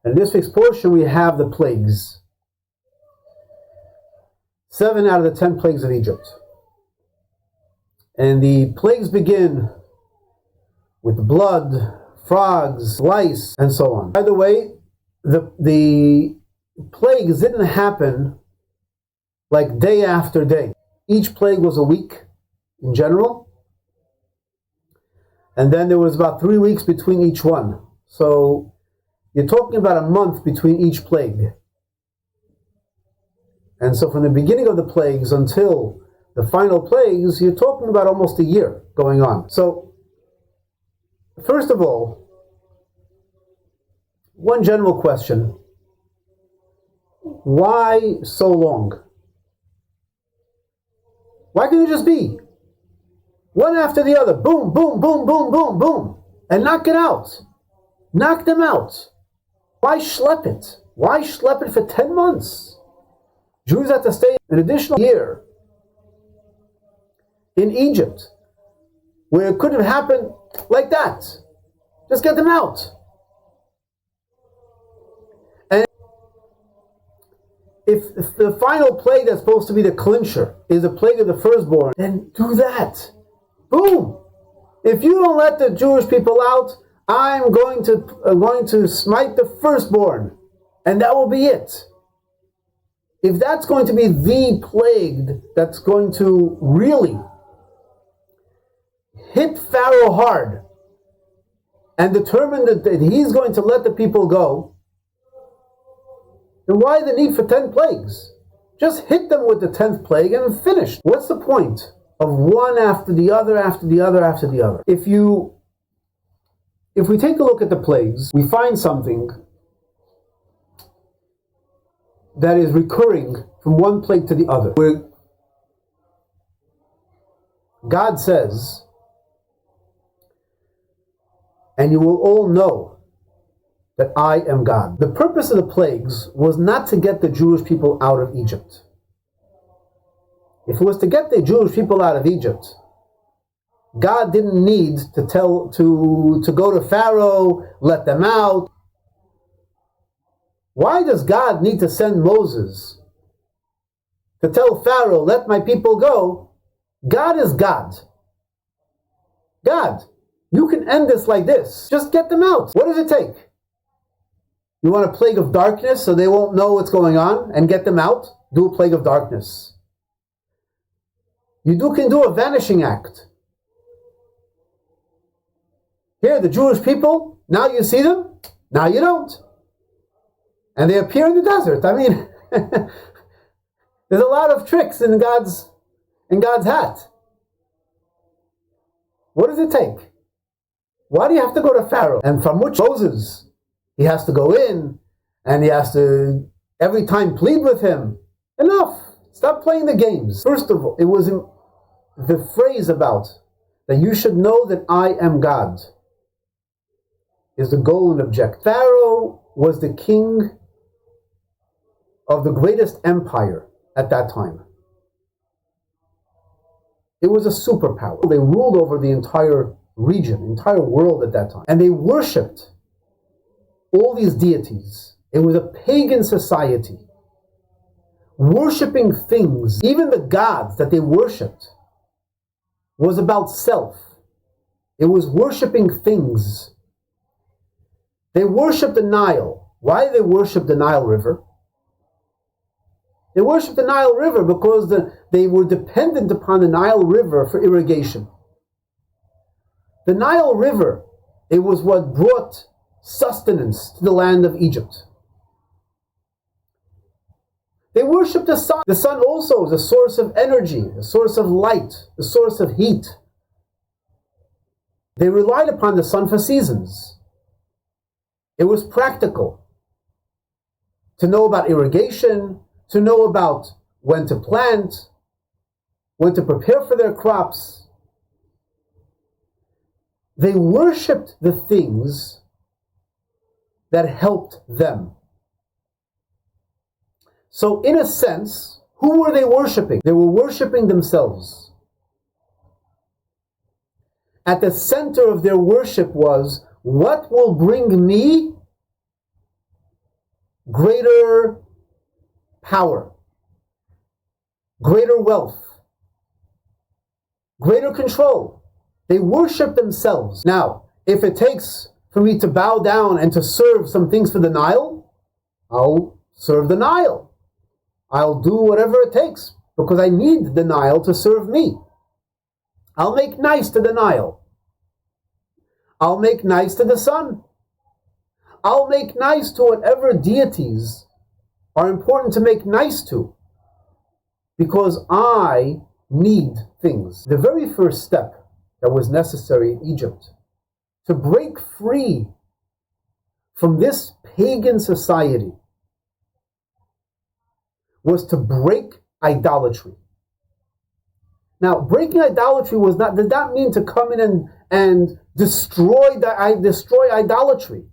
In this week's portion, we have the plagues. 7 out of the 10 plagues of Egypt. And the plagues begin with blood, frogs, lice, and so on. By the way, the plagues didn't happen like day after day. Each plague was a week in general. And then there was about 3 weeks between each one. So you're talking about a month between each plague. And so from the beginning of the plagues until the final plagues, you're talking about almost a year going on. So, first of all, one general question. Why so long? Why can't it just be one after the other? Boom, boom, boom, boom, boom, boom. And knock it out. Knock them out. Why schlep it? Why schlep it for 10 months? Jews had to stay an additional year in Egypt, where it could have happened like that. Just get them out. And if the final plague that's supposed to be the clincher is the plague of the firstborn, then do that. Boom! If you don't let the Jewish people out, I'm going to smite the firstborn, and that will be it. If that's going to be the plague that's going to really hit Pharaoh hard and determine that he's going to let the people go, then why the need for 10 plagues? Just hit them with the 10th plague and finish. What's the point of one after the other, after the other, after the other? If we take a look at the plagues, we find something that is recurring from one plague to the other, where God says, and you will all know that I am God. The purpose of the plagues was not to get the Jewish people out of Egypt. If it was to get the Jewish people out of Egypt, God didn't need to go to Pharaoh, let them out. Why does God need to send Moses to tell Pharaoh, let my people go? God is God. God, you can end this like this. Just get them out. What does it take? You want a plague of darkness so they won't know what's going on and get them out? Do a plague of darkness. You can do a vanishing act. Here, the Jewish people, now you see them, now you don't. And they appear in the desert. I mean, there's a lot of tricks in God's hat. What does it take? Why do you have to go to Pharaoh? And from which Moses? He has to go in, and he has to every time plead with him. Enough. Stop playing the games. First of all, it was the phrase about that you should know that I am God is the goal and objective. Pharaoh was the king of the greatest empire at that time. It was a superpower. They ruled over the entire region, entire world at that time. And they worshipped all these deities. It was a pagan society. Worshipping things, even the gods that they worshipped, was about self. It was worshipping things. They worshipped the Nile. Why did they worship the Nile River? They worshipped the Nile River because they were dependent upon the Nile River for irrigation. The Nile River, it was what brought sustenance to the land of Egypt. They worshipped the sun. The sun also is a source of energy, a source of light, a source of heat. They relied upon the sun for seasons. It was practical to know about irrigation, to know about when to plant, when to prepare for their crops. They worshipped the things that helped them. So in a sense, who were they worshipping? They were worshipping themselves. At the center of their worship was, what will bring me greater power, greater wealth, greater control. They worship themselves. Now, if it takes for me to bow down and to serve some things for the Nile, I'll serve the Nile. I'll do whatever it takes because I need the Nile to serve me. I'll make nice to the Nile. I'll make nice to the sun. I'll make nice to whatever deities are important to make nice to because I need things. The very first step that was necessary in Egypt to break free from this pagan society was to break idolatry. Now, breaking idolatry did not mean to come in and destroy idolatry.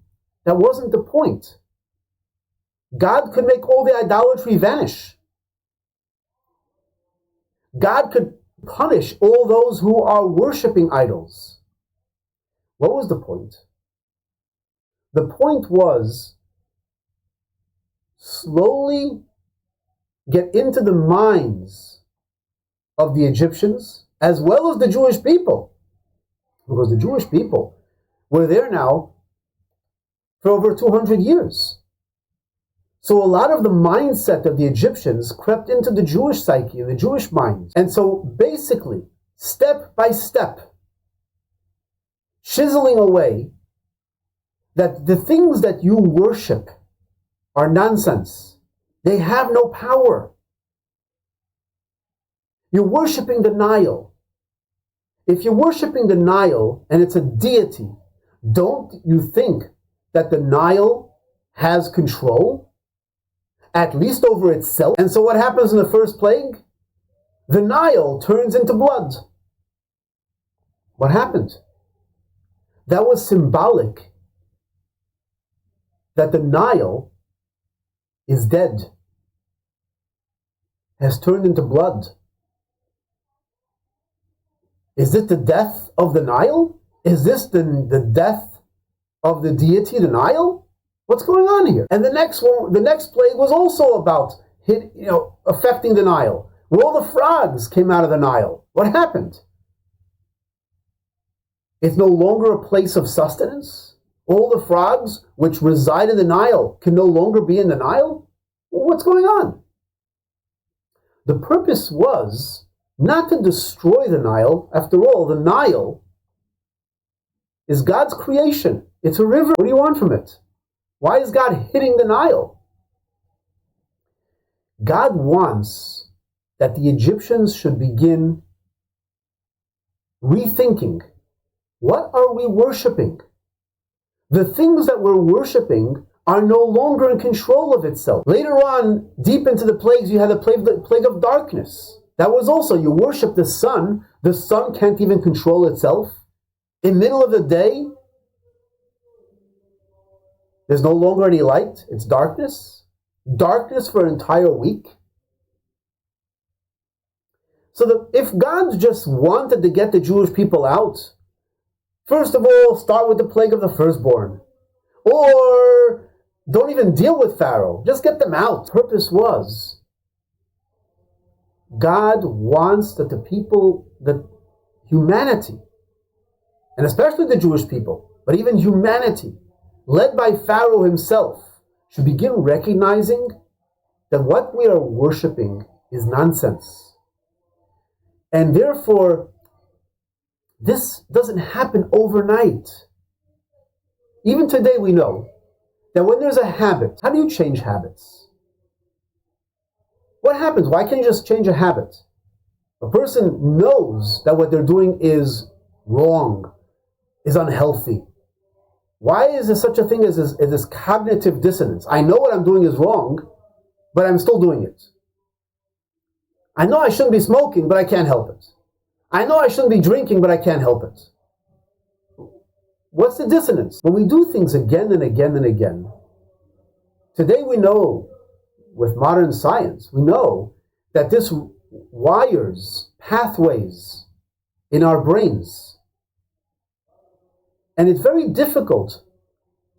That wasn't the point. God could make all the idolatry vanish. God could punish all those who are worshiping idols. What was the point? The point was slowly get into the minds of the Egyptians as well as the Jewish people, because the Jewish people were there now for over 200 years. So a lot of the mindset of the Egyptians crept into the Jewish psyche and the Jewish mind. And so basically, step by step, chiseling away that the things that you worship are nonsense. They have no power. You're worshiping the Nile. If you're worshiping the Nile and it's a deity, don't you think that the Nile has control, at least over itself? And so what happens in the first plague? The Nile turns into blood. What happened? That was symbolic that the Nile is dead, has turned into blood. Is this the death of the Nile? Is this the death of the deity, the Nile? What's going on here? And the next plague was also about affecting the Nile. Where all the frogs came out of the Nile. What happened? It's no longer a place of sustenance. All the frogs which reside in the Nile can no longer be in the Nile. What's going on? The purpose was not to destroy the Nile. After all, the Nile is God's creation. It's a river. What do you want from it? Why is God hitting the Nile? God wants that the Egyptians should begin rethinking, what are we worshiping? The things that we're worshiping are no longer in control of itself. Later on, deep into the plagues, you had the plague of darkness. That was also, you worship the sun can't even control itself. In the middle of the day, there's no longer any light, it's darkness. Darkness for an entire week. So if God just wanted to get the Jewish people out, first of all, start with the plague of the firstborn. Or don't even deal with Pharaoh, just get them out. Purpose was, God wants that the people, that humanity, and especially the Jewish people, but even humanity, led by Pharaoh himself, should begin recognizing that what we are worshiping is nonsense. And therefore, this doesn't happen overnight. Even today we know that when there's a habit, how do you change habits? What happens? Why can't you just change a habit? A person knows that what they're doing is wrong, is unhealthy. Why is there such a thing as this cognitive dissonance? I know what I'm doing is wrong, but I'm still doing it. I know I shouldn't be smoking, but I can't help it. I know I shouldn't be drinking, but I can't help it. What's the dissonance? When we do things again and again and again, today we know, with modern science, we know that this wires pathways in our brains. And it's very difficult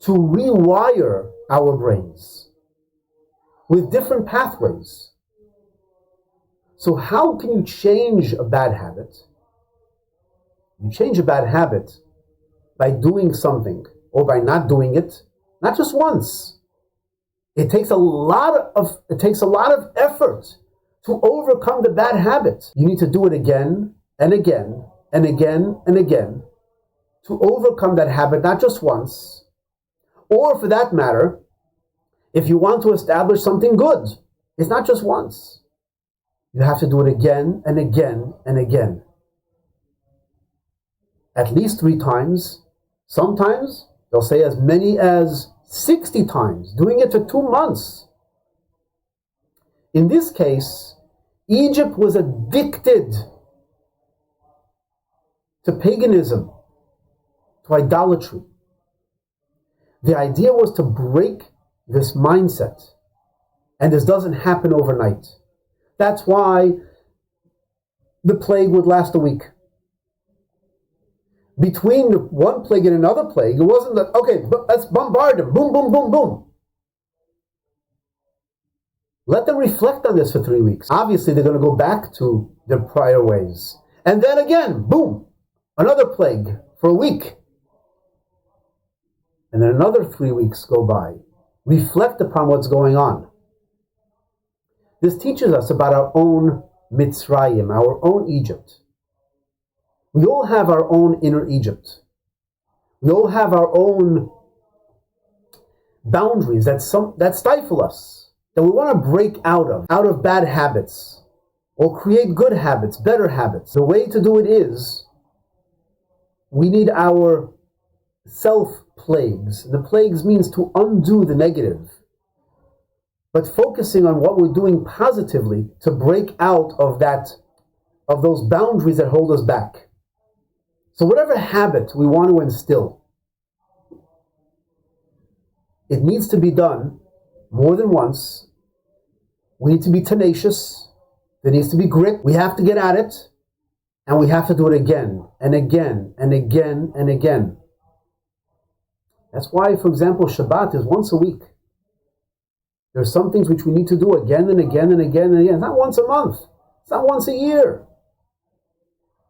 to rewire our brains. with different pathways. So how can you change a bad habit? You change a bad habit by doing something or by not doing it, not just once. It takes a lot of effort to overcome the bad habit. You need to do it again and again and again and again to overcome that habit, not just once. Or for that matter, if you want to establish something good, it's not just once. You have to do it again and again and again. At least 3 times. Sometimes they'll say as many as 60 times, doing it for 2 months. In this case, Egypt was addicted to paganism, to idolatry. The idea was to break this mindset, and this doesn't happen overnight. That's why the plague would last a week. Between one plague and another plague, it wasn't that, okay, let's bombard them, boom, boom, boom, boom. Let them reflect on this for 3 weeks. Obviously, they're going to go back to their prior ways. And then again, boom, another plague for a week. And then another 3 weeks go by. Reflect upon what's going on. This teaches us about our own Mitzrayim, our own Egypt. We all have our own inner Egypt. We all have our own boundaries that stifle us, that we want to break out of bad habits, or create good habits, better habits. The way to do it is, we need our self-plagues. The plagues means to undo the negative, but focusing on what we're doing positively to break out of those boundaries that hold us back. So whatever habit we want to instill, it needs to be done more than once. We need to be tenacious. There needs to be grit. We have to get at it, and we have to do it again and again and again and again. That's why, for example, Shabbat is once a week. There are some things which we need to do again and again and again and again. It's not once a month. It's not once a year.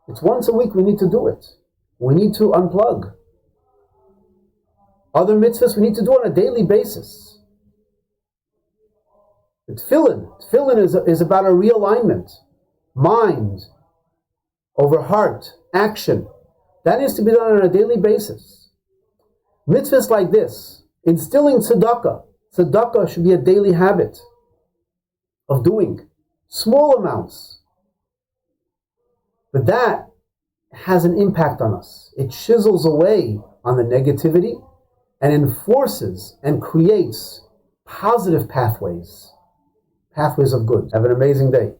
It's once a week we need to do it. We need to unplug. Other mitzvahs we need to do on a daily basis. Tefillin is about a realignment. Mind over heart, action. That needs to be done on a daily basis. Mitzvahs like this, instilling tzedakah. Tzedakah should be a daily habit of doing small amounts. But that has an impact on us. It chisels away on the negativity and enforces and creates positive pathways of good. Have an amazing day.